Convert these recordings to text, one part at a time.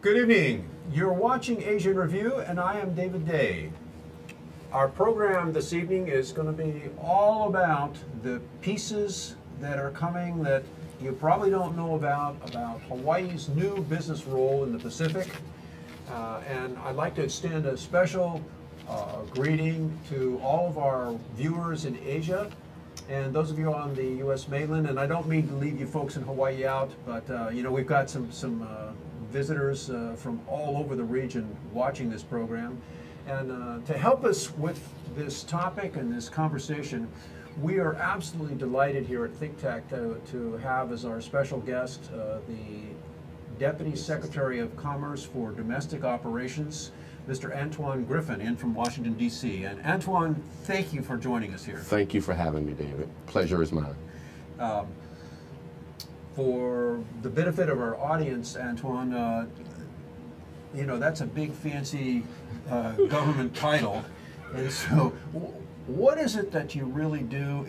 Good evening. You're watching Asian Review, and I am David Day. Our program this evening is going to be all about the pieces that are coming that you probably don't know about Hawaii's new business role in the Pacific. And I'd like to extend a special greeting to all of our viewers in Asia and those of you on the U.S. mainland. And I don't mean to leave you folks in Hawaii out, but you know, we've got some visitors from all over the region watching this program. And to help us with this topic and this conversation, we are absolutely delighted here at ThinkTech to have as our special guest the Deputy Secretary of Commerce for Domestic Operations, Mr. Antwaun Griffin, in from Washington, D.C. And Antwaun, thank you for joining us here. Thank you for having me, David. Pleasure is mine. For the benefit of our audience, Antwaun, you know, that's a big fancy government title. And so what is it that you really do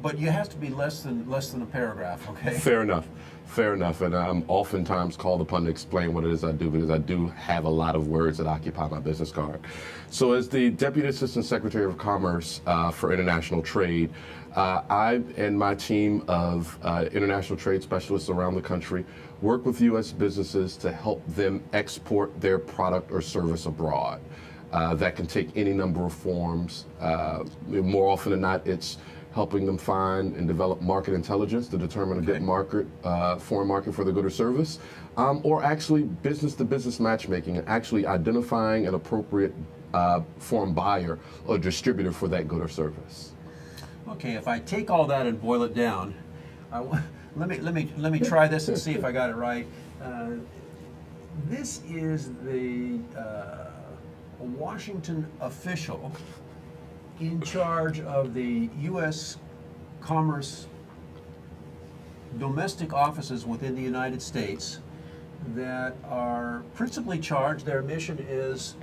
but you have to be less than a paragraph, okay? Fair enough. Fair enough. And I'm oftentimes called upon to explain what it is I do, because I do have a lot of words that occupy my business card. So as the Deputy Assistant Secretary of Commerce for International Trade, I and my team of international trade specialists around the country work with U.S. businesses to help them export their product or service abroad. That can take any number of forms. More often than not, it's helping them find and develop market intelligence to determine a good market, foreign market for the good or service, or actually business-to-business matchmaking and actually identifying an appropriate foreign buyer or distributor for that good or service. Okay, if I take all that and boil it down, let me try this and see if I got it right. This is the Washington official in charge of the U.S. Commerce domestic offices within the United States that are principally charged, their mission is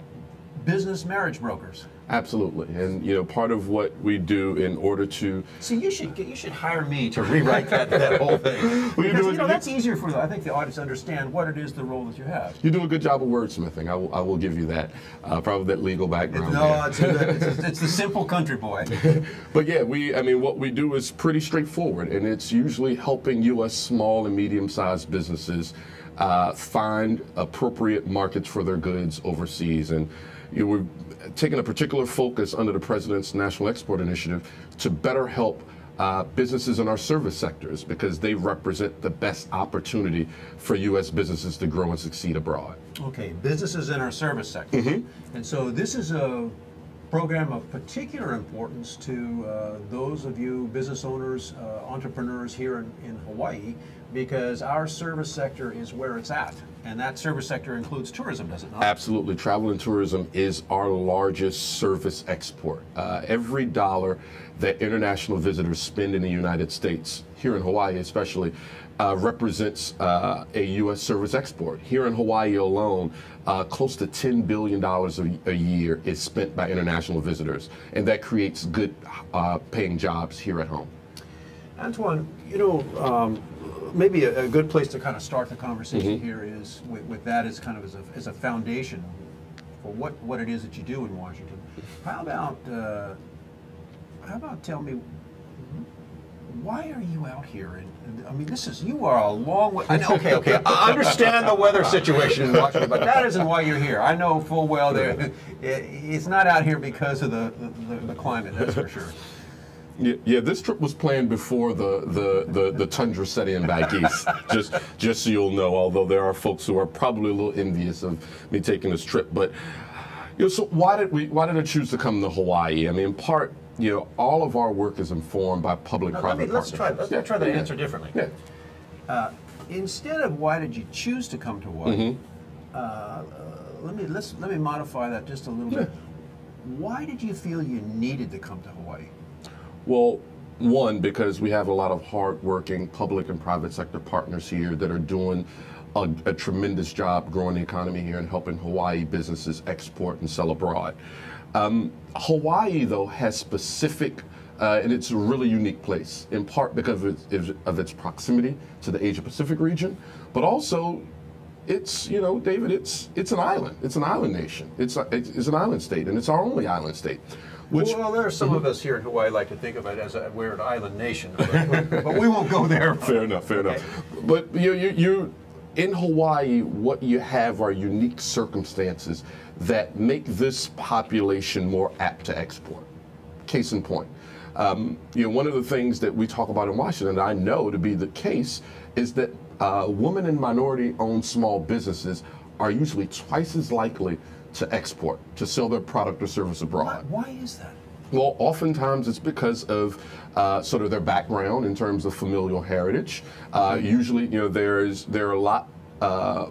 business marriage brokers. Absolutely, and you know, part of what we do in order to see, you should hire me to rewrite that whole thing. Because you know, that's easier for I think the audience to understand what it is, the role that you have. You do a good job of wordsmithing. I will give you that. Probably that legal background. No, it's the simple country boy. But yeah, I mean, what we do is pretty straightforward, and it's usually helping U.S. small and medium-sized businesses find appropriate markets for their goods overseas. And you know, we're taking a particular focus under the President's National Export Initiative to better help businesses in our service sectors, because they represent the best opportunity for U.S. businesses to grow and succeed abroad. Okay, businesses in our service sectors. Mm-hmm. And so this is a program of particular importance to those of you business owners, entrepreneurs here in Hawaii, because our service sector is where it's at. And that service sector includes tourism, does it not? Absolutely. Travel and tourism is our largest service export. Every dollar that international visitors spend in the United States, here in Hawaii especially, represents a U.S. service export. Here in Hawaii alone, close to $10 billion a year is spent by international visitors, and that creates good paying jobs here at home. Antwaun, you know, maybe a good place to kind of start the conversation here is with that as kind of as a foundation for what it is that you do in Washington. How about tell me, why are you out here? And I mean, you are a long way. Okay. I understand the weather situation in Washington, but that isn't why you're here. I know full well it's not out here because of the climate, that's for sure. Yeah, this trip was planned before the tundra set in back east. Just so you'll know, although there are folks who are probably a little envious of me taking this trip. But you know, so why did I choose to come to Hawaii? I mean, in part, you know, all of our work is informed by public-private partnerships. Let's try the answer differently. Yeah. Instead of why did you choose to come to Hawaii, let me modify that just a little bit. Why did you feel you needed to come to Hawaii? Well, one, because we have a lot of hard-working public and private sector partners here that are doing a tremendous job growing the economy here and helping Hawaii businesses export and sell abroad. Hawaii, though, has specific, and it's a really unique place, in part because of its proximity to the Asia-Pacific region, but also it's, you know, David, it's an island. It's an island nation. It's an island state, and it's our only island state. Which, well, there are some of us here in Hawaii like to think of it as we're an island nation, but we won't go there. Fair enough, fair enough. But you in Hawaii, what you have are unique circumstances that make this population more apt to export. Case in point. You know, one of the things that we talk about in Washington, and I know to be the case, is that women and minority-owned small businesses are usually twice as likely to export, to sell their product or service abroad. Why is that? Well, oftentimes it's because of sort of their background in terms of familial heritage. Usually, you know, they're a lot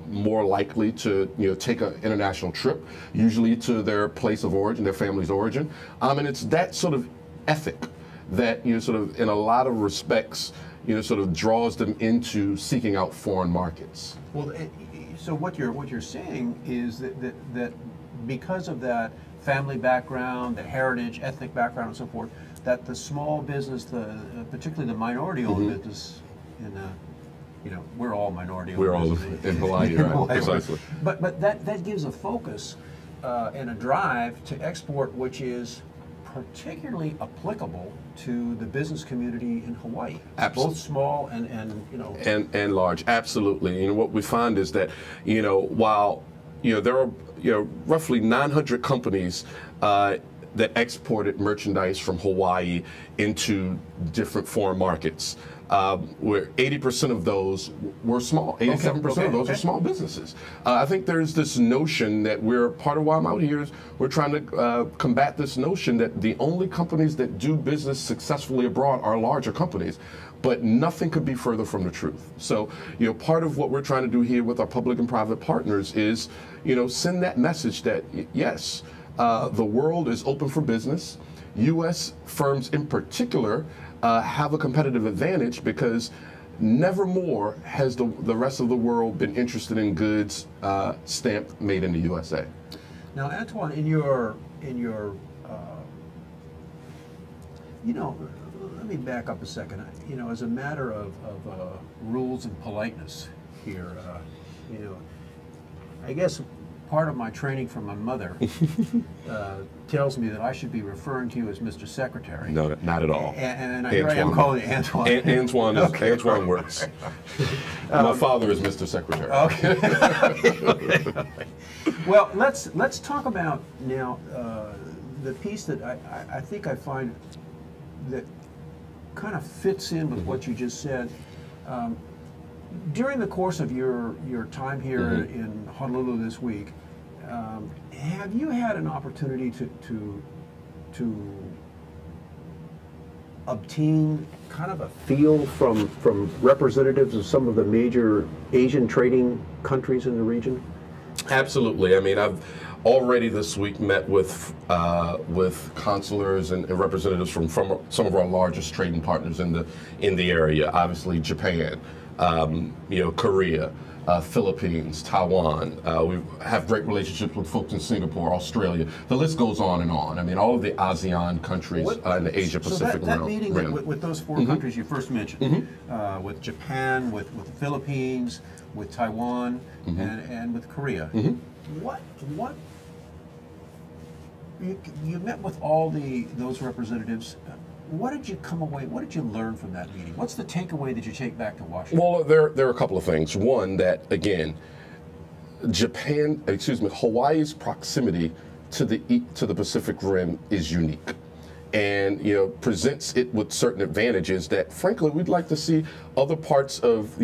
more likely to, you know, take an international trip, usually to their place of origin, their family's origin, and it's that sort of ethic that, you know, sort of in a lot of respects, you know, sort of draws them into seeking out foreign markets. Well, so what you're saying is that because of that family background, the heritage, ethnic background, and so forth, that the small business, particularly the minority-owned business, you know, we're all minority-owned. We're all in Hawaii, right? Precisely. But that gives a focus and a drive to export, which is particularly applicable to the business community in Hawaii. Absolutely. Both small and you know, and large. Absolutely. You know, what we find is that, you know, while, you know, there are, you know, roughly 900 companies that exported merchandise from Hawaii into different foreign markets, where 80% of those were small. 87% of those are small businesses. I think there's this notion that part of why I'm out here is we're trying to combat this notion that the only companies that do business successfully abroad are larger companies. But nothing could be further from the truth. So, you know, part of what we're trying to do here with our public and private partners is, you know, send that message that, yes, the world is open for business. U.S. firms in particular have a competitive advantage because never more has the rest of the world been interested in goods stamped made in the USA. Now, Antwaun, in your you know, let me back up a second. You know, as a matter of rules and politeness here, you know, I guess part of my training from my mother tells me that I should be referring to you as Mr. Secretary. No, not at all. And here I am calling you Antwaun. Antwaun works. My father is Mr. Secretary. Okay. Well, let's talk about now the piece that I think I find that kind of fits in with what you just said. During the course of your time here in Honolulu this week, have you had an opportunity to obtain kind of a feel from representatives of some of the major Asian trading countries in the region? Absolutely. I mean, I've already this week met with consulars and representatives from some of our largest trading partners in the area. Obviously, Japan, you know, Korea, Philippines, Taiwan. We have great relationships with folks in Singapore, Australia. The list goes on and on. I mean, all of the ASEAN countries in the Asia Pacific realm. So that meeting with those four countries you first mentioned, with Japan, with the Philippines, with Taiwan, and with Korea. What you met with all those representatives. What did you come away? What did you learn from that meeting? What's the takeaway that you take back to Washington? Well, there are a couple of things. One, that again, Hawaii's proximity to the Pacific Rim is unique, and, you know, presents it with certain advantages that, frankly, we'd like to see other parts of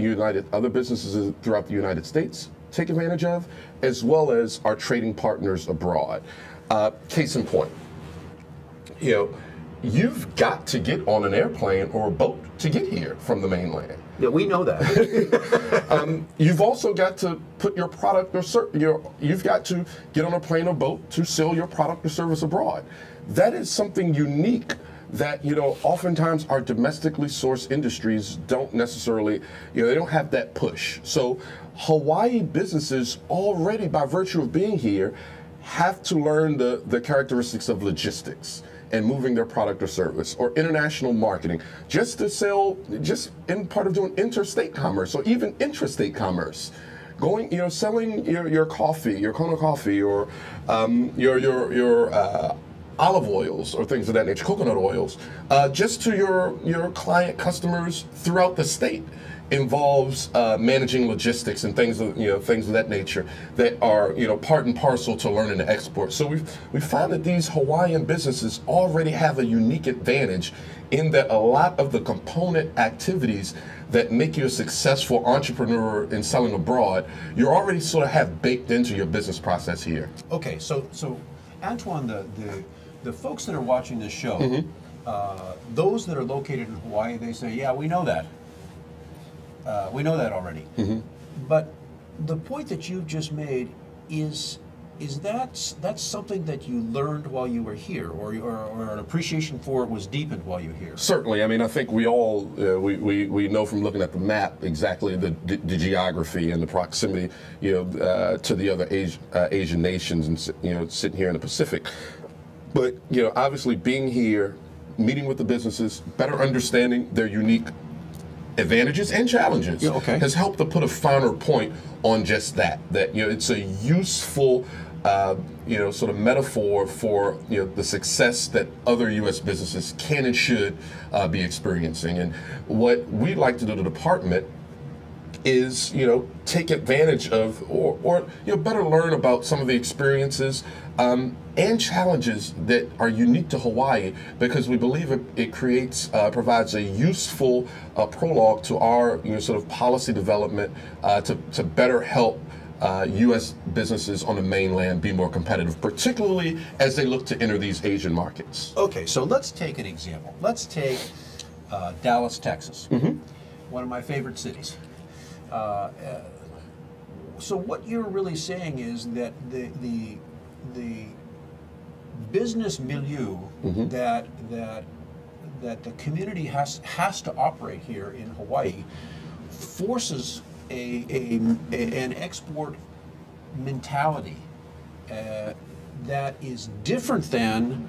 other businesses throughout the United States take advantage of, as well as our trading partners abroad. Case in point, you know, you've got to get on an airplane or a boat to get here from the mainland. Yeah, we know that. You've also got to put your product or you've got to get on a plane or boat to sell your product or service abroad. That is something unique that, you know, oftentimes our domestically sourced industries don't necessarily, you know, they don't have that push. So Hawaii businesses already, by virtue of being here, have to learn the characteristics of logistics and moving their product or service, or international marketing, just to sell, just in part of doing interstate commerce or even intrastate commerce. going, selling your coffee, your Kona coffee, or your olive oils or things of that nature, coconut oils, just to your client customers throughout the state. Involves managing logistics and things of that nature that are part and parcel to learning to export. So we find that these Hawaiian businesses already have a unique advantage in that a lot of the component activities that make you a successful entrepreneur in selling abroad, you already sort of have baked into your business process here. Okay, so Antwaun, the folks that are watching this show, those that are located in Hawaii, they say, yeah, we know that. We know that already. But the point that you just made is that's something that you learned while you were here, or an appreciation for it was deepened while you were here? Certainly. I mean, I think we all we know from looking at the map exactly the geography and the proximity, to the other Asian nations, and sitting here in the Pacific. But obviously being here, meeting with the businesses, better understanding their unique advantages and challenges has helped to put a finer point on just that. That it's a useful sort of metaphor for the success that other U.S. businesses can and should be experiencing. And what we'd like to do to the department is take advantage of or better learn about some of the experiences and challenges that are unique to Hawaii, because we believe it provides a useful prologue to our sort of policy development to better help U.S. businesses on the mainland be more competitive, particularly as they look to enter these Asian markets. Okay, so let's take an example. Let's take Dallas, Texas, one of my favorite cities. So what you're really saying is that the business milieu that the community has to operate here in Hawaii forces an export mentality that is different than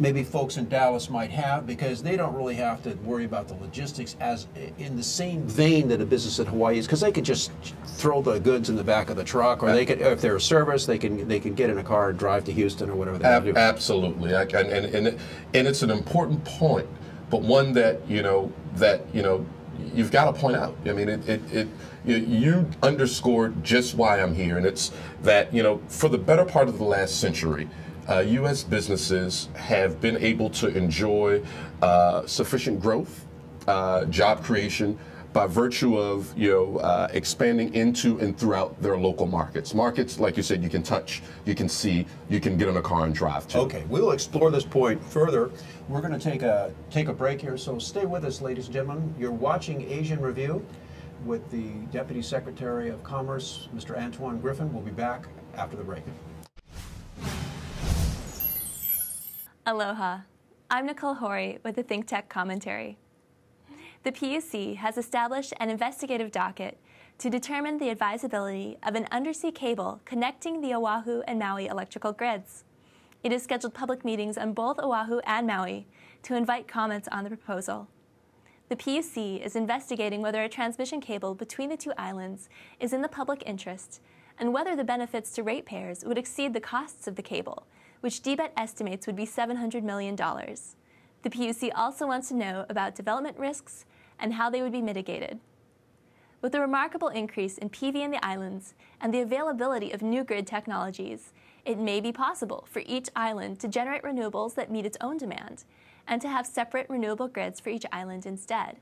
maybe folks in Dallas might have, because they don't really have to worry about the logistics as in the same vein that a business in Hawaii is, because they could just throw the goods in the back of the truck, or they could, if they're a service, they can get in a car and drive to Houston or whatever they want to do. Absolutely, and it's an important point, but one that you've got to point out. I mean, you underscored just why I'm here, and it's that for the better part of the last century, U.S. businesses have been able to enjoy sufficient growth, job creation, by virtue of expanding into and throughout their local markets. Markets, like you said, you can touch, you can see, you can get in a car and drive to. Okay, we'll explore this point further. We're going to take a break here, so stay with us, ladies and gentlemen. You're watching Asian Review with the Deputy Secretary of Commerce, Mr. Antwaun Griffin. We'll be back after the break. Aloha. I'm Nicole Hori with the ThinkTech commentary. The PUC has established an investigative docket to determine the advisability of an undersea cable connecting the Oahu and Maui electrical grids. It has scheduled public meetings on both Oahu and Maui to invite comments on the proposal. The PUC is investigating whether a transmission cable between the two islands is in the public interest and whether the benefits to ratepayers would exceed the costs of the cable, which DBET estimates would be $700 million. The PUC also wants to know about development risks and how they would be mitigated. With the remarkable increase in PV in the islands and the availability of new grid technologies, it may be possible for each island to generate renewables that meet its own demand, and to have separate renewable grids for each island instead.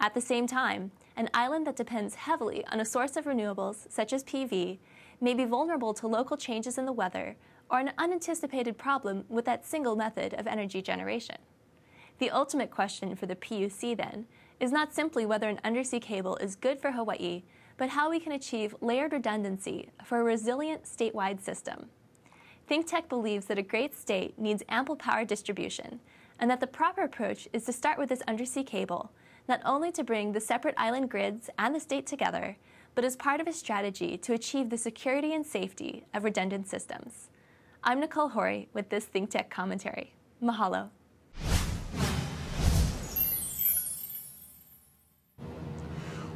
At the same time, an island that depends heavily on a source of renewables, such as PV, may be vulnerable to local changes in the weather or an unanticipated problem with that single method of energy generation. The ultimate question for the PUC, then, is not simply whether an undersea cable is good for Hawaii, but how we can achieve layered redundancy for a resilient statewide system. ThinkTech believes that a great state needs ample power distribution, and that the proper approach is to start with this undersea cable, not only to bring the separate island grids and the state together, but as part of a strategy to achieve the security and safety of redundant systems. I'm Nicole Hori with this ThinkTech commentary. Mahalo.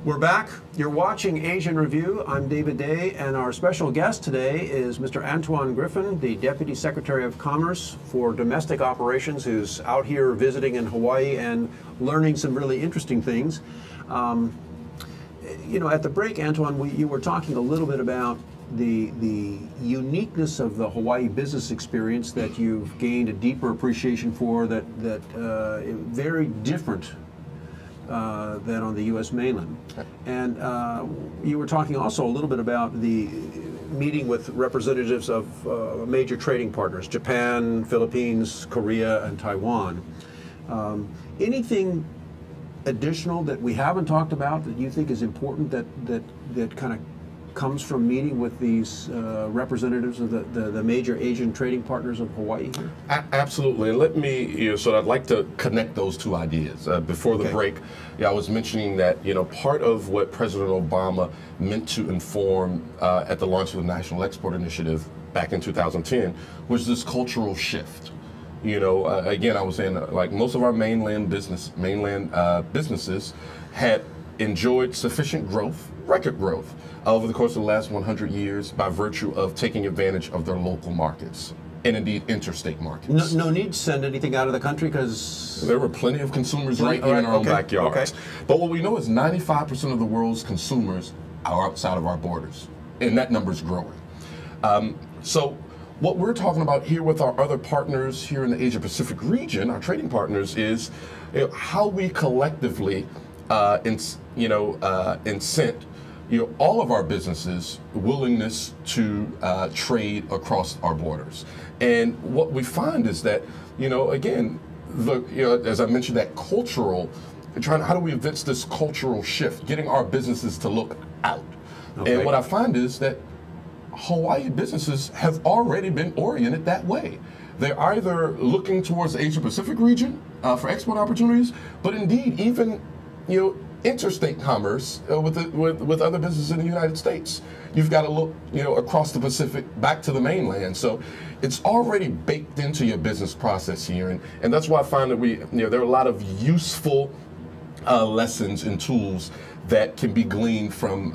We're back. You're watching Asian Review. I'm David Day, and our special guest today is Mr. Antwaun Griffin, the Deputy Secretary of Commerce for Domestic Operations, who's out here visiting in Hawaii and learning some really interesting things. You know, at the break, Antwaun, you were talking a little bit about the uniqueness of the Hawaii business experience that you've gained a deeper appreciation for, that very different than on the U.S. mainland. And you were talking also a little bit about the meeting with representatives of major trading partners, Japan, Philippines, Korea, and Taiwan. Anything additional that we haven't talked about that you think is important that kind of comes from meeting with these representatives of the major Asian trading partners of Hawaii here? Absolutely, and let me, so I'd like to connect those two ideas. Before the break, I was mentioning that, part of what President Obama meant to inform at the launch of the National Export Initiative back in 2010 was this cultural shift. Again, I was saying, like, most of our mainland businesses had enjoyed sufficient growth, record growth, over the course of the last 100 years by virtue of taking advantage of their local markets and indeed interstate markets. No need to send anything out of the country because there were plenty of consumers right here in our own backyards. But what we know is 95% of the world's consumers are outside of our borders, and that number is growing. So what we're talking about here with our other partners here in the Asia Pacific region, our trading partners, is how we collectively incent all of our businesses' willingness to trade across our borders. And what we find is that, again, as I mentioned, that cultural, how do we evince this cultural shift, getting our businesses to look out? And what I find is that Hawaii businesses have already been oriented that way. They're either looking towards the Asia Pacific region for export opportunities, but indeed even, interstate commerce with other businesses in the United States. You've got to look, across the Pacific back to the mainland. So it's already baked into your business process here, and that's why I find that there are a lot of useful lessons and tools that can be gleaned from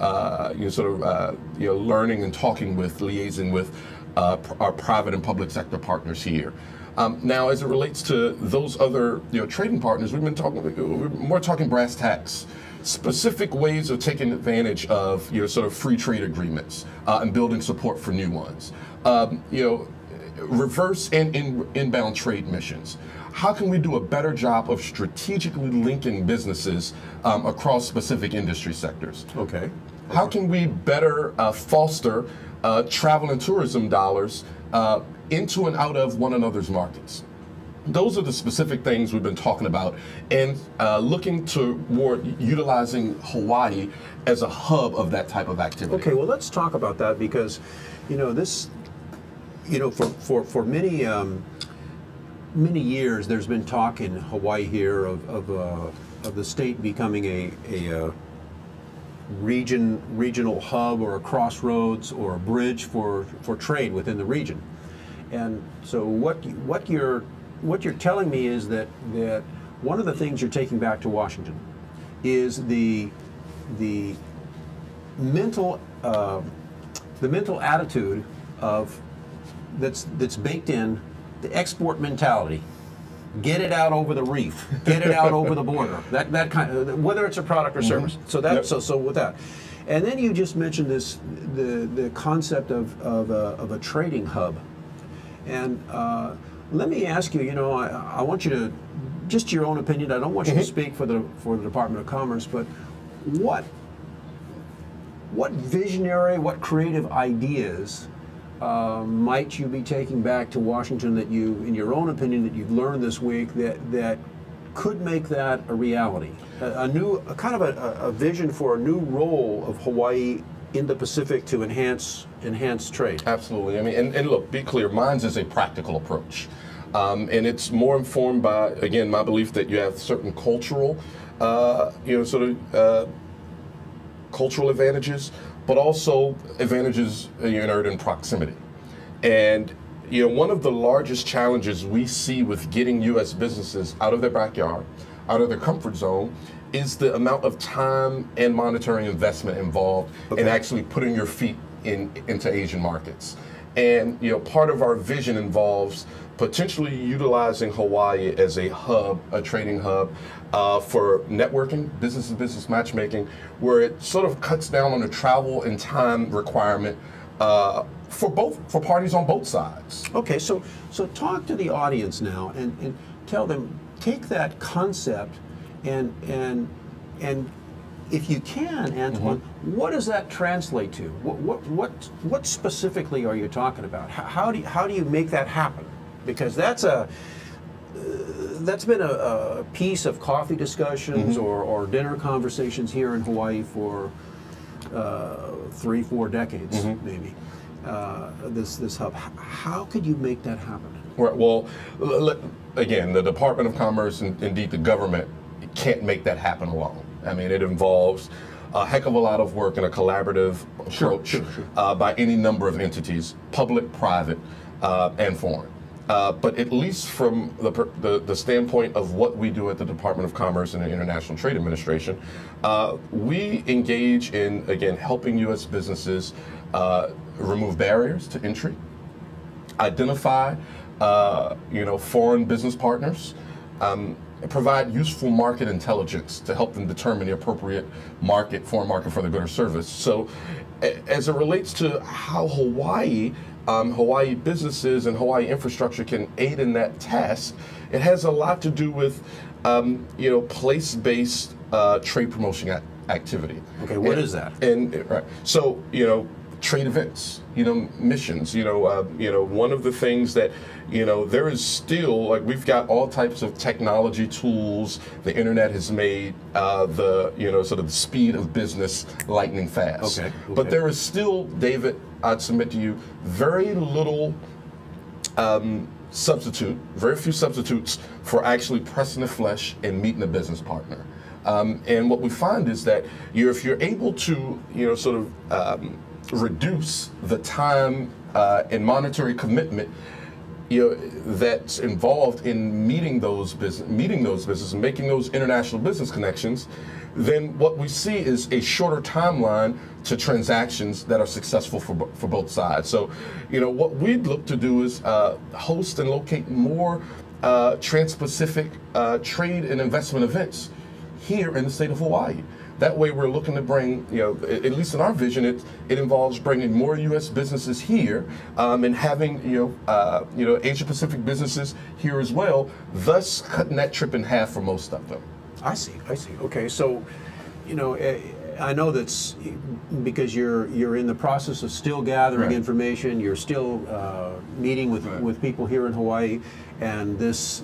learning and talking with, liaising with our private and public sector partners here. Now, as it relates to those other trading partners, we're talking brass tacks, specific ways of taking advantage of sort of free trade agreements and building support for new ones. Reverse and inbound trade missions. How can we do a better job of strategically linking businesses across specific industry sectors? How can we better foster travel and tourism dollars into and out of one another's markets? Those are the specific things we've been talking about, and looking toward utilizing Hawaii as a hub of that type of activity. Okay, well, let's talk about that, because this, for many many years there's been talk in Hawaii here of the state becoming a regional hub, or a crossroads, or a bridge for trade within the region. And so what you're telling me is that one of the things you're taking back to Washington is the mental attitude that's baked in, the export mentality. Get it out over the reef. Get it out over the border. That kind of, whether it's a product or service. So that so with that, and then you just mentioned the concept of a trading hub. And let me ask you, I want you to, just your own opinion, I don't want you to speak for the Department of Commerce, but what visionary, what creative ideas might you be taking back to Washington that you, in your own opinion, that you've learned this week that could make that a reality? A kind of a vision for a new role of Hawaii in the Pacific to enhance trade. Absolutely. I mean, and look, be clear, mine's is a practical approach. And it's more informed by, again, my belief that you have certain cultural, cultural advantages, but also advantages inherent in proximity. And one of the largest challenges we see with getting U.S. businesses out of their backyard, out of their comfort zone is the amount of time and monetary investment involved in actually putting your feet into Asian markets. And part of our vision involves potentially utilizing Hawaii as a hub, a trading hub for networking, business-to-business matchmaking, where it sort of cuts down on the travel and time requirement for parties on both sides. Okay, so talk to the audience now and tell them, take that concept and if you can, Antwaun, what does that translate to? What specifically are you talking about? How do you make that happen? Because that's been a piece of coffee discussions or dinner conversations here in Hawaii for 3-4 decades, maybe. This hub. How could you make that happen? Right. Well, again, the Department of Commerce and indeed the government can't make that happen alone. I mean, it involves a heck of a lot of work and a collaborative approach by any number of entities, public, private, and foreign. But at least from the standpoint of what we do at the Department of Commerce and the International Trade Administration, we engage in, again, helping U.S. businesses remove barriers to entry, identify, foreign business partners, provide useful market intelligence to help them determine the appropriate foreign market for their good or service. So as it relates to how Hawaii businesses and Hawaii infrastructure can aid in that task, it has a lot to do with, place-based trade promotion activity. Okay, what is that? Right. So, trade events, missions, one of the things that, there is still, like, we've got all types of technology tools. The internet has made sort of the speed of business lightning fast. Okay. But there is still, David, I'd submit to you, very little very few substitutes for actually pressing the flesh and meeting a business partner. And what we find is that if you're able to, reduce the time and monetary commitment that's involved in meeting those businesses and making those international business connections, then what we see is a shorter timeline to transactions that are successful for both sides. So, what we'd look to do is host and locate more trans-Pacific trade and investment events here in the state of Hawaii. That way we're looking to bring, at least in our vision, it involves bringing more U.S. businesses here and having, Asia-Pacific businesses here as well, thus cutting that trip in half for most of them. I see. Okay, so, I know that's because you're in the process of still gathering information, you're still meeting with people here in Hawaii, and this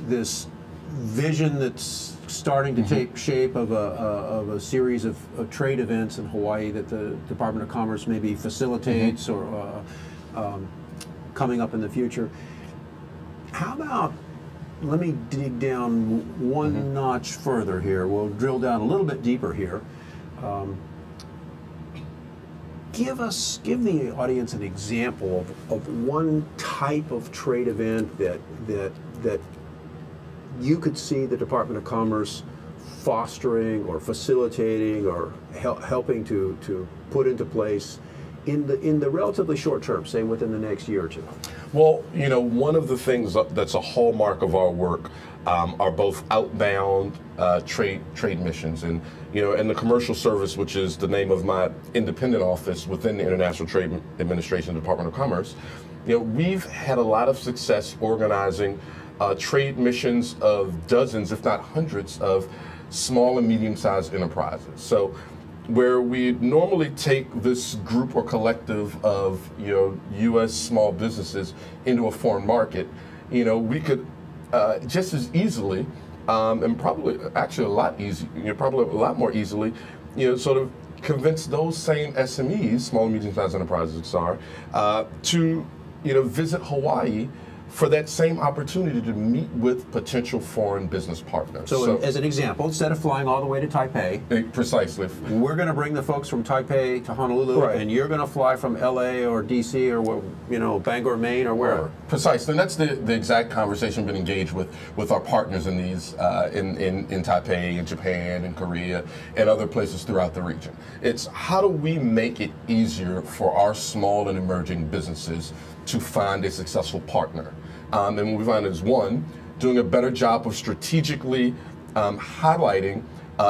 vision that's starting to take shape of a series of trade events in Hawaii that the Department of Commerce maybe facilitates or coming up in the future. How about, let me dig down one notch further here. We'll drill down a little bit deeper here. Give the audience an example of one type of trade event that you could see the Department of Commerce fostering or facilitating or helping to put into place in the relatively short term, say within the next year or two. Well, one of the things that's a hallmark of our work are both outbound trade missions, and and the commercial service, which is the name of my independent office within the International Trade Administration, Department of Commerce. We've had a lot of success organizing trade missions of dozens, if not hundreds, of small and medium-sized enterprises. So where we normally take this group or collective of U.S. small businesses into a foreign market, we could just as easily and probably actually a lot more easily, sort of convince those same SMEs, small and medium-sized enterprises, to visit Hawaii for that same opportunity to meet with potential foreign business partners. So as an example, instead of flying all the way to Taipei, precisely, we're going to bring the folks from Taipei to Honolulu, right, and you're going to fly from LA or DC or Bangor, Maine, or wherever. Precisely, and that's the exact conversation we've been engaged with our partners in these in Taipei, in Japan, in Korea, and other places throughout the region. It's how do we make it easier for our small and emerging businesses to find a successful partner. And what we find is, one, doing a better job of strategically highlighting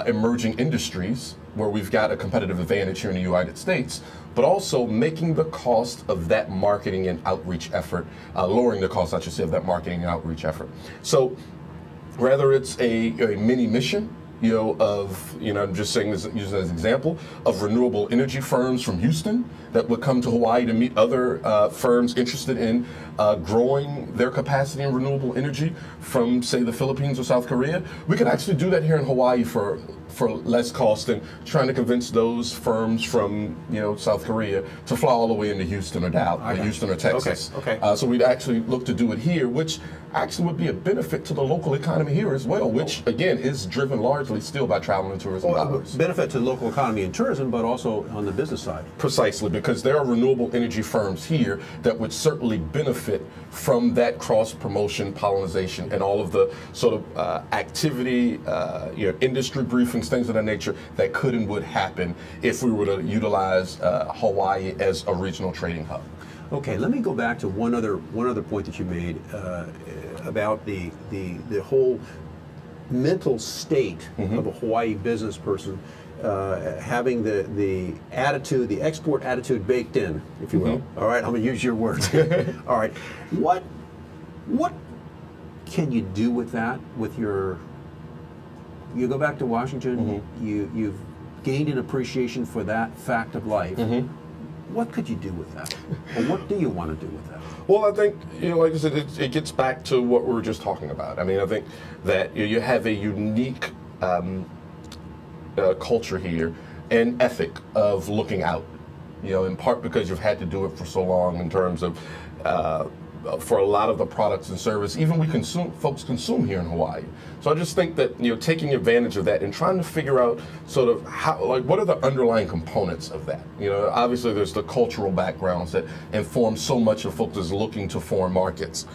emerging industries where we've got a competitive advantage here in the United States, but also making the cost of that marketing and outreach effort, lowering the cost, I should say, of that marketing and outreach effort. So whether it's a mini mission, I'm just saying this, using as an example, of renewable energy firms from Houston that would come to Hawaii to meet other firms interested in growing their capacity in renewable energy from, say, the Philippines or South Korea. We could actually do that here in Hawaii for less cost than trying to convince those firms from South Korea to fly all the way into Houston or Dallas, or Houston or Texas. Okay. So we'd actually look to do it here, which actually would be a benefit to the local economy here as well, which again is driven largely still by travel and tourism dollars. Benefit to the local economy and tourism, but also on the business side. Precisely, because there are renewable energy firms here that would certainly benefit from that cross-promotion, pollination, and all of the sort of activity, industry briefings, things of that nature that could and would happen if we were to utilize Hawaii as a regional trading hub. Okay, let me go back to one other point that you made about the whole mental state of a Hawaii business person having the attitude, the export attitude baked in, if you will. All right, I'm going to use your words. All right, what can you do with that? You go back to Washington, you've gained an appreciation for that fact of life. What could you do with that? Or what do you want to do with that? Well, I think, like I said, it gets back to what we were just talking about. I mean, I think that you have a unique culture here and ethic of looking out, in part because you've had to do it for so long in terms of for a lot of the products and service, even folks consume here in Hawaii. So I just think that taking advantage of that and trying to figure out sort of what are the underlying components of that. Obviously there's the cultural backgrounds that inform so much of folks as looking to foreign markets,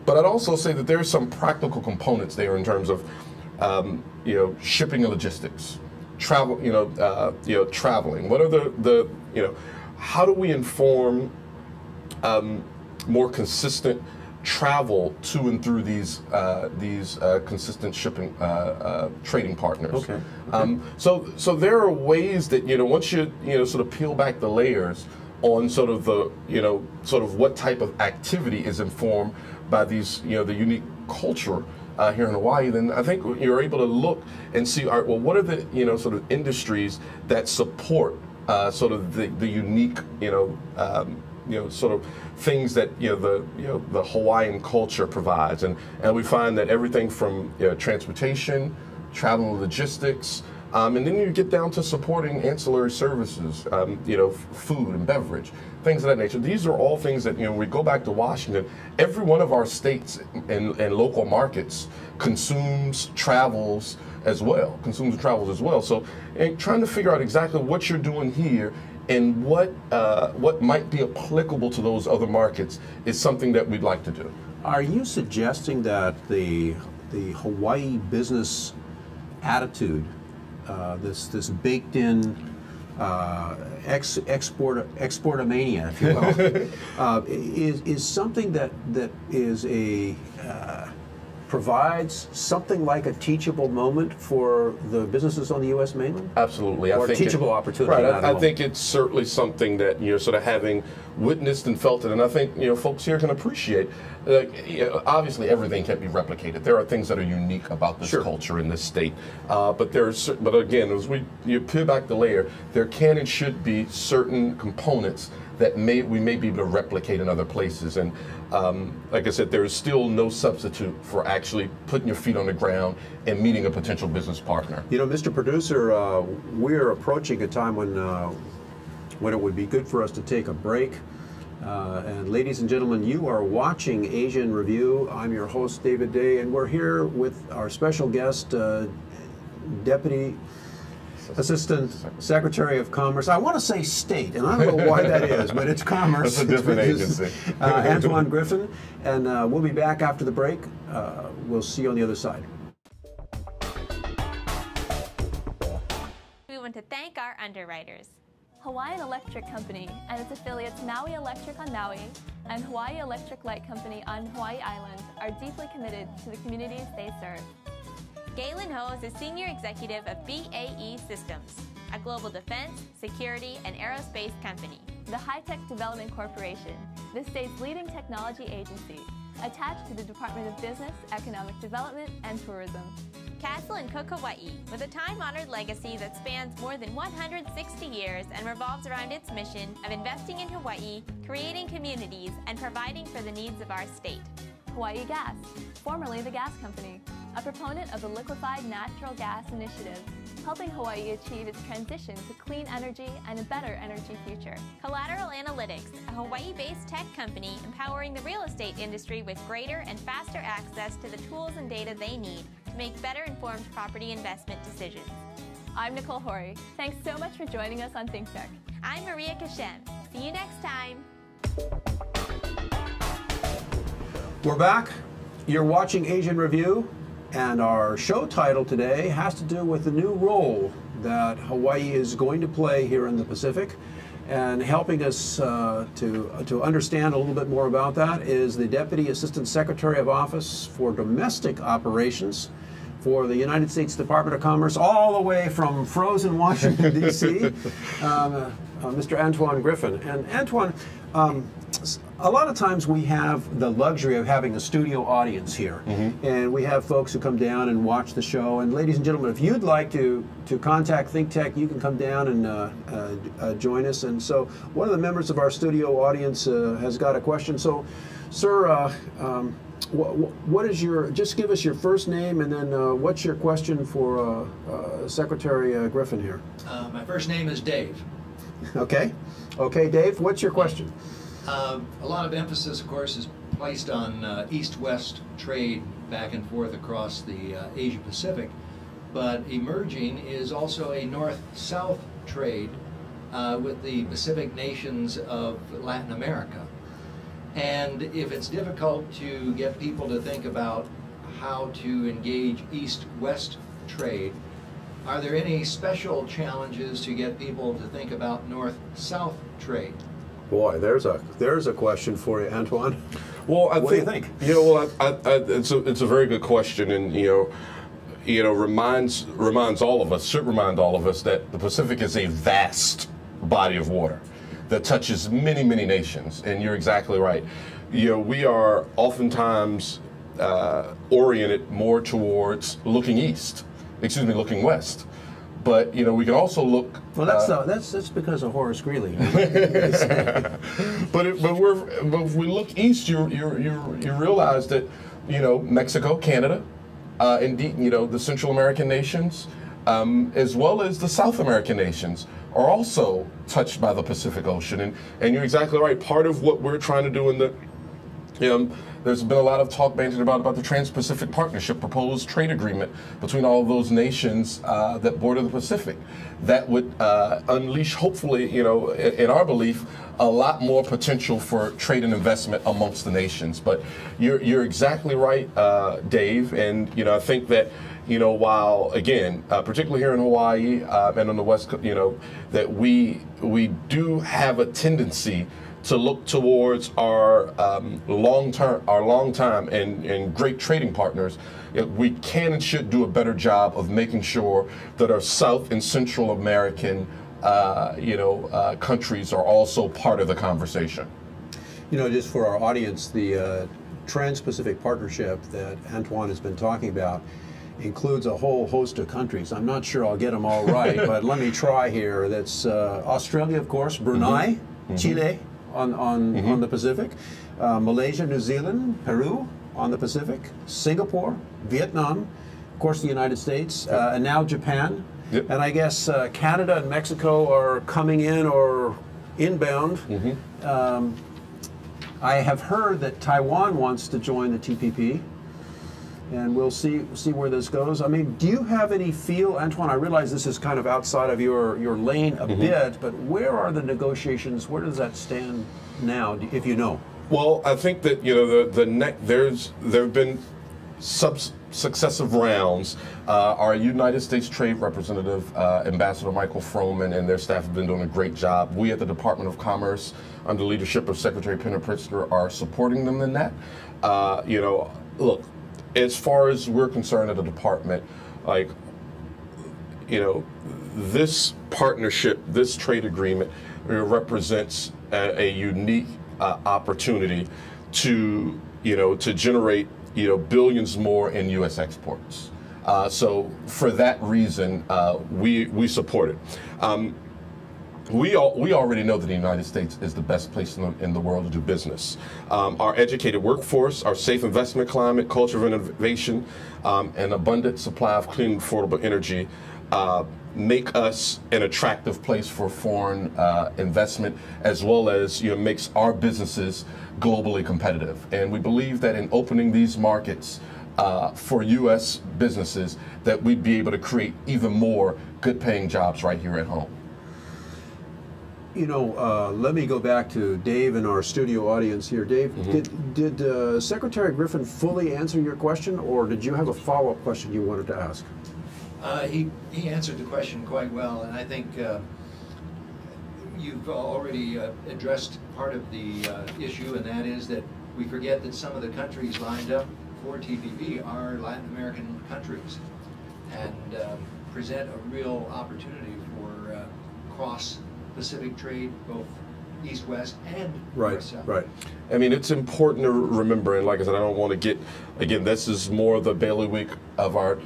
but I'd also say that there's some practical components there in terms of shipping and logistics, travel, traveling. What are the how do we inform more consistent travel to and through these consistent shipping trading partners? Okay. So there are ways that once you sort of peel back the layers on sort of the sort of what type of activity is informed by these the unique culture here in Hawaii, then I think you're able to look and see, all right, well, what are the sort of industries that support sort of the unique sort of things that the Hawaiian culture provides, and we find that everything from transportation, travel and logistics, and then you get down to supporting ancillary services, food and beverage, things of that nature. These are all things that we go back to Washington. Every one of our states and local markets consumes travels as well. So, trying to figure out exactly what you're doing here and what might be applicable to those other markets is something that we'd like to do. Are you suggesting that the Hawaii business attitude, this baked in exportomania, if you will, is something that is provides something like a teachable moment for the businesses on the U.S. mainland? Absolutely. Or a teachable opportunity. Right. I think it's certainly something that, sort of having witnessed and felt it, and I think, folks here can appreciate. Obviously, everything can't be replicated. There are things that are unique about this culture in this state. But again, as you peel back the layer, there can and should be certain components that we may be able to replicate in other places. And like I said, there is still no substitute for actually putting your feet on the ground and meeting a potential business partner. Mr. Producer, we're approaching a time when it would be good for us to take a break. And ladies and gentlemen, you are watching Asia in Review. I'm your host, David Day, and we're here with our special guest, Deputy Assistant Secretary of Commerce. I want to say State, and I don't know why that is, but it's Commerce. It's a different agency. Antwaun Griffin, and we'll be back after the break. We'll see you on the other side. We want to thank our underwriters. Hawaiian Electric Company and its affiliates Maui Electric on Maui and Hawaii Electric Light Company on Hawaii Island are deeply committed to the communities they serve. Galen Ho is a senior executive of BAE Systems, a global defense, security, and aerospace company. The High-Tech Development Corporation, the state's leading technology agency, attached to the Department of Business, Economic Development, and Tourism. Castle and Cook Hawaii, with a time-honored legacy that spans more than 160 years and revolves around its mission of investing in Hawaii, creating communities, and providing for the needs of our state. Hawaii Gas, formerly the Gas Company, a proponent of the Liquefied Natural Gas Initiative, helping Hawaii achieve its transition to clean energy and a better energy future. Collateral Analytics, a Hawaii-based tech company empowering the real estate industry with greater and faster access to the tools and data they need to make better informed property investment decisions. I'm Nicole Hori. Thanks so much for joining us on ThinkTech. I'm Maria Kashem. See you next time. We're back. You're watching Asian Review, and our show title today has to do with the new role that Hawaii is going to play here in the Pacific. And helping us to understand a little bit more about that is the Deputy Assistant Secretary of Office for Domestic Operations for the United States Department of Commerce, all the way from frozen Washington, D.C., Mr. Antwaun Griffin. And Antwaun, a lot of times we have the luxury of having a studio audience here, and we have folks who come down and watch the show. And ladies and gentlemen, if you'd like to contact ThinkTech, you can come down and join us. And so one of the members of our studio audience has got a question. So, sir, what is your, just give us your first name, and then what's your question for Secretary Griffin here? My first name is Dave. Okay. Okay, Dave, what's your question? A lot of emphasis, of course, is placed on east-west trade back and forth across the Asia-Pacific, but emerging is also a north-south trade with the Pacific nations of Latin America. And if it's difficult to get people to think about how to engage east-west trade, are there any special challenges to get people to think about north-south trade? Boy, there's a question for you, Antwaun. Well, what do you think? You know, well, it's a very good question, and reminds all of us, should remind all of us that the Pacific is a vast body of water that touches many, many nations. And you're exactly right. We are oftentimes oriented more towards looking looking west. But we can also look. Well, that's because of Horace Greeley. but if we look east, you realize that Mexico, Canada, indeed the Central American nations, as well as the South American nations, are also touched by the Pacific Ocean. And you're exactly right. Part of what we're trying to do in the there's been a lot of talk bantered about the Trans-Pacific Partnership, proposed trade agreement between all of those nations that border the Pacific. That would unleash, hopefully, in our belief, a lot more potential for trade and investment amongst the nations. But you're exactly right, Dave. And I think that while again, particularly here in Hawaii and on the West, that we do have a tendency to look towards our long time and great trading partners. We can and should do a better job of making sure that our South and Central American countries are also part of the conversation. Just for our audience, the Trans-Pacific Partnership that Antwaun has been talking about includes a whole host of countries. I'm not sure I'll get them all right, but let me try here. That's Australia, of course, Brunei, Chile, on the Pacific, Malaysia, New Zealand, Peru on the Pacific, Singapore, Vietnam, of course the United States, and now Japan. Yep. And I guess Canada and Mexico are coming in or inbound. I have heard that Taiwan wants to join the TPP, and we'll see where this goes. I mean, do you have any feel, Antwaun? I realize this is kind of outside of your lane a bit, but where are the negotiations? Where does that stand now, if you know? Well, I think that there have been successive rounds. Our United States Trade Representative, Ambassador Michael Froman, and their staff have been doing a great job. We at the Department of Commerce, under leadership of Secretary Penner Pritzker, are supporting them in that. Look, as far as we're concerned at the department, this partnership, this trade agreement represents a unique opportunity to generate billions more in U.S. exports. So for that reason, we support it. We already know that the United States is the best place in the world to do business. Our educated workforce, our safe investment climate, culture of innovation, and abundant supply of clean and affordable energy make us an attractive place for foreign investment, as well as makes our businesses globally competitive. And we believe that in opening these markets for U.S. businesses, that we'd be able to create even more good-paying jobs right here at home. Let me go back to Dave and our studio audience here. Dave, did Secretary Griffin fully answer your question, or did you have a follow-up question you wanted to ask? He answered the question quite well, and I think you've already addressed part of the issue, and that is that we forget that some of the countries lined up for TPP are Latin American countries, and present a real opportunity for cross-Pacific trade, both east-west and north-south. Right. I mean, it's important to remember, and like I said, I don't want to get, again, this is more the bailiwick of our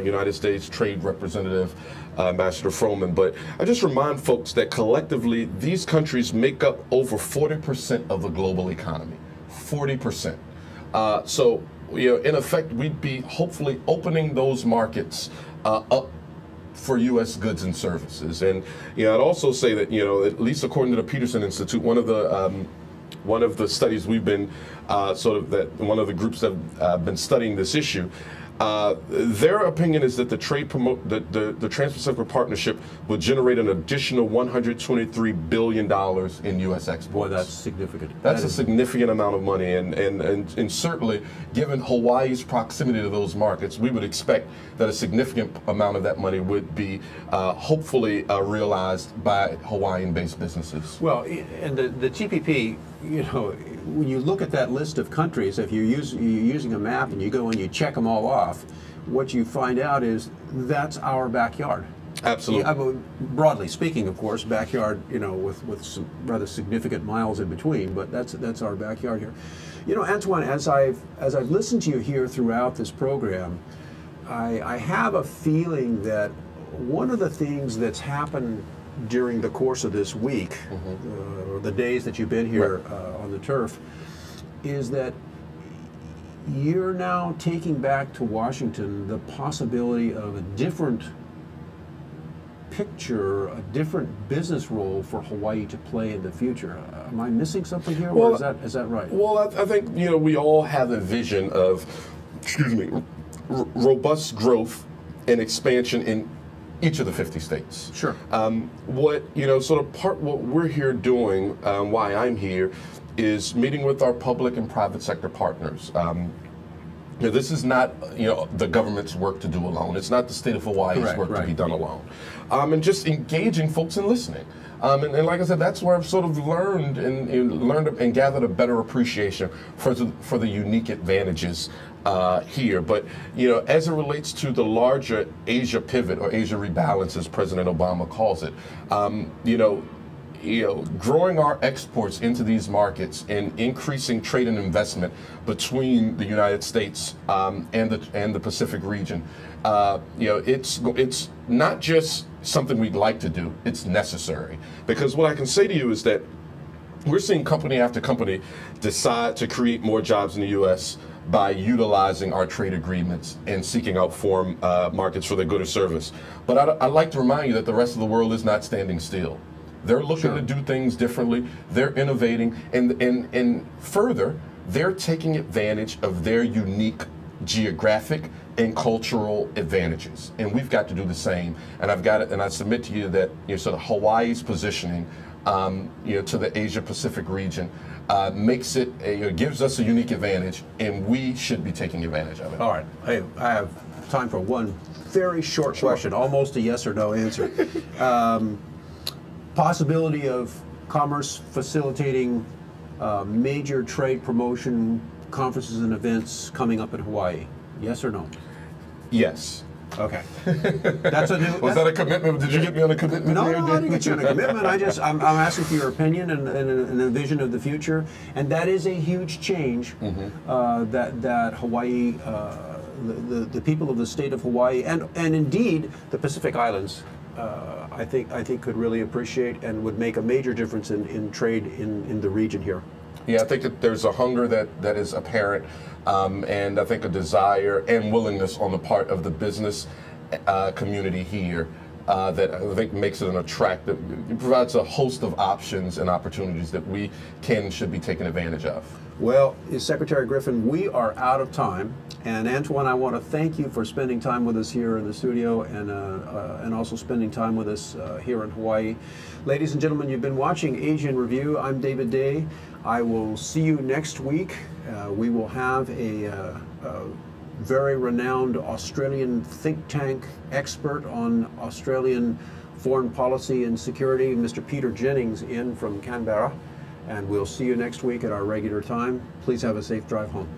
United States Trade Representative, Ambassador Froman, but I just remind folks that collectively these countries make up over 40% of the global economy. 40%. So, in effect, we'd be hopefully opening those markets up for U.S. goods and services. And I'd also say that at least according to the Peterson Institute, one of the studies we've been one of the groups that have been studying this issue, their opinion is that the Trans-Pacific Partnership would generate an additional $123 billion in U.S. exports. Boy, that's significant. That's a significant amount of money, and certainly, given Hawaii's proximity to those markets, we would expect that a significant amount of that money would be hopefully realized by Hawaiian-based businesses. Well, and the TPP, when you look at that list of countries, if you're using a map and you go and you check them all off, what you find out is that's our backyard. Absolutely. Broadly speaking, of course, backyard, with some rather significant miles in between, but that's our backyard here. Antwaun, as I've listened to you here throughout this program, I have a feeling that one of the things that's happened during the course of this week, or the days that you've been here on the turf, is that you're now taking back to Washington the possibility of a different picture, a different business role for Hawaii to play in the future. Am I missing something here, or is that right? Well, I think we all have a vision of, robust growth and expansion in each of the 50 states. Sure. What we're here doing, why I'm here, is meeting with our public and private sector partners. This is not the government's work to do alone. It's not the state of Hawaii's work to be done alone. And just engaging folks and listening. And like I said, that's where I've sort of learned and gathered a better appreciation for the unique advantages here. But as it relates to the larger Asia pivot, or Asia rebalance, as President Obama calls it, growing our exports into these markets and increasing trade and investment between the United States and the Pacific region, it's not just something we'd like to do, it's necessary. Because what I can say to you is that we're seeing company after company decide to create more jobs in the U.S. by utilizing our trade agreements and seeking out foreign markets for their good or service. But I'd like to remind you that the rest of the world is not standing still. They're looking to do things differently. They're innovating, and further, they're taking advantage of their unique geographic and cultural advantages, and we've got to do the same. And I submit to you that sort of Hawaii's positioning, to the Asia Pacific region, makes it gives us a unique advantage, and we should be taking advantage of it. All right, I have time for one very short question, almost a yes or no answer. Possibility of commerce facilitating major trade promotion conferences and events coming up in Hawaii? Yes or no? Yes. Okay. That's a new. Was that a commitment? Did you get me on a commitment? No, there? I didn't get you on a commitment. I'm asking for your opinion and a vision of the future, and that is a huge change that Hawaii, the people of the state of Hawaii, and indeed the Pacific Islands, I think could really appreciate and would make a major difference in trade in the region here. Yeah, I think that there's a hunger that is apparent, and I think a desire and willingness on the part of the business community here that I think makes it an attractive, it provides a host of options and opportunities that we can and should be taking advantage of. Well, Secretary Griffin, we are out of time. And Antwaun, I want to thank you for spending time with us here in the studio and also spending time with us here in Hawaii. Ladies and gentlemen, you've been watching Asia in Review. I'm David Day. I will see you next week. We will have a very renowned Australian think tank expert on Australian foreign policy and security, Mr. Peter Jennings, in from Canberra. And we'll see you next week at our regular time. Please have a safe drive home.